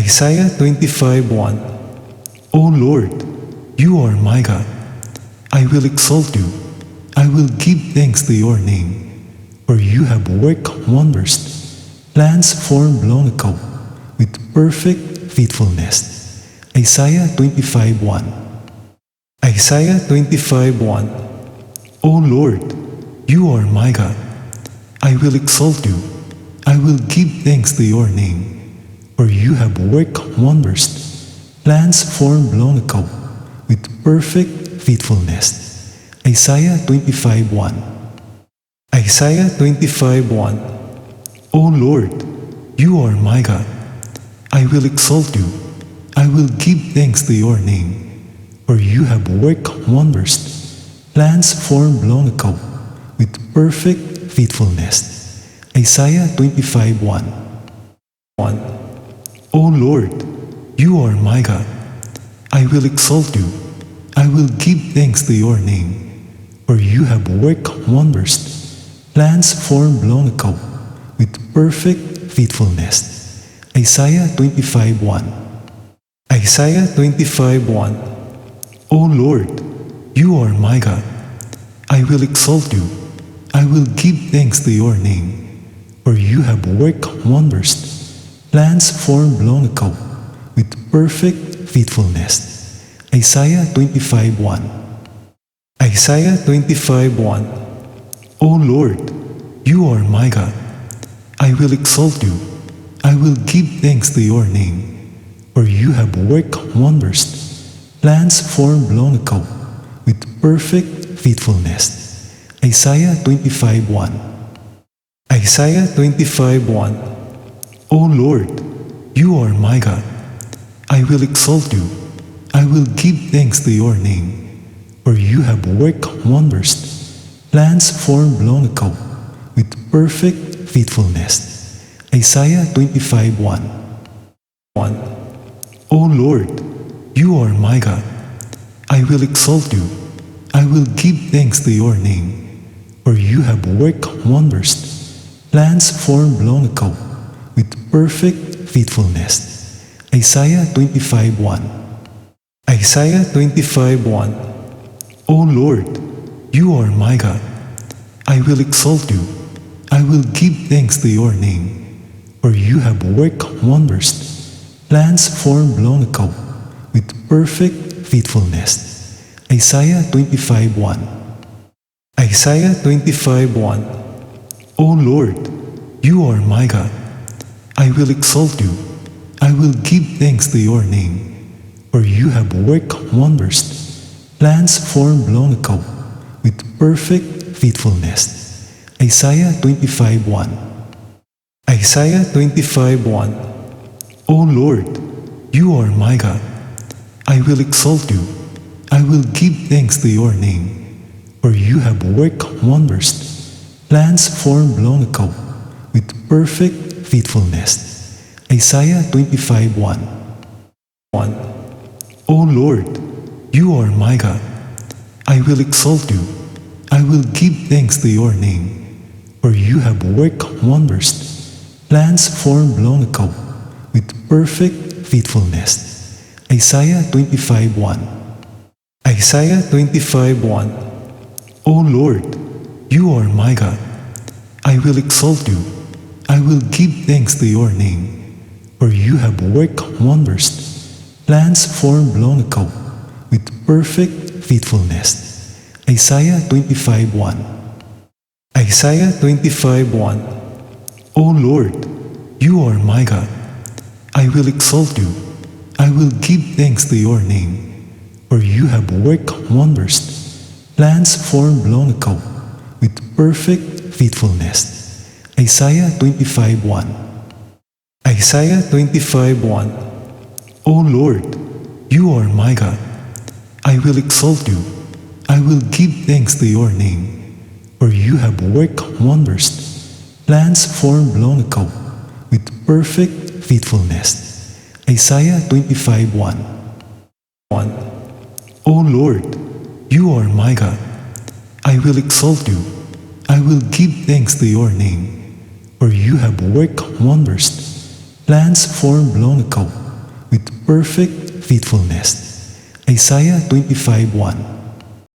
Isaiah 25:1. O Lord, you are my God. I will exalt you. I will give thanks to your name, for you have worked wonders, plans formed long ago, with perfect faithfulness. Isaiah 25:1. Isaiah 25:1. O Lord, you are my God. I will exalt you. I will give thanks to your name, for you have worked wonders, plans formed long ago, with perfect faithfulness. Isaiah 25:1. Isaiah 25:1. O Lord, you are my God. I will exalt you. I will give thanks to your name, for you have worked wonders, plans formed long ago, with perfect faithfulness. Isaiah 25:1. O Lord, you are my God. I will exalt you. I will give thanks to your name, for you have worked wonders, plans formed long ago, with perfect faithfulness. Isaiah 25:1. Isaiah 25:1. O Lord, you are my God. I will exalt you. I will give thanks to your name, for you have worked wonders, plans formed long ago, with perfect faithfulness. Isaiah 25:1. Isaiah 25:1. O Lord, you are my God. I will exalt you. I will give thanks to your name, for you have worked wonders, plans formed long ago, with perfect faithfulness. Isaiah 25:1. Isaiah 25:1. O Lord, you are my God. I will exalt you. I will give thanks to your name, for you have worked wonders, plans formed long ago, with perfect faithfulness. Isaiah 25:1. O Lord, you are my God. I will exalt you. I will give thanks to your name, for you have worked wonders, plans formed long ago, with perfect faithfulness. Isaiah 25:1. Isaiah 25:1. O Lord, you are my God. I will exalt you. I will give thanks to your name, for you have worked wonders, plans formed long ago, with perfect faithfulness. Isaiah 25:1. Isaiah 25:1. O Lord, you are my God. I will exalt you. I will give thanks to your name, for you have worked wonders, plans formed long ago, with perfect faithfulness. Isaiah 25:1. Isaiah 25:1. O Lord, you are my God. I will exalt you. I will give thanks to your name, for you have worked wonders, plans formed long ago, with perfect faithfulness. Isaiah 25:1. O Lord, you are my God. I will exalt you. I will give thanks to your name, for you have worked wonders, plans formed long ago, with perfect faithfulness. Isaiah 25:1. Isaiah 25:1. O Lord, you are my God. I will exalt you. I will give thanks to your name, for you have worked wonders, plans formed long ago, with perfect faithfulness. Isaiah 25:1. Isaiah 25:1. O Lord, you are my God. I will exalt you. I will give thanks to your name, for you have worked wonders, plans formed long ago, with perfect faithfulness. Isaiah 25:1. Isaiah 25:1. O Lord, you are my God. I will exalt you. I will give thanks to your name, for you have worked wonders, plans formed long ago, with perfect faithfulness. Isaiah 25:1. O Lord, you are my God. I will exalt you. I will give thanks to your name, for you have worked wonders, plans formed long ago, perfect faithfulness. Isaiah 25:1.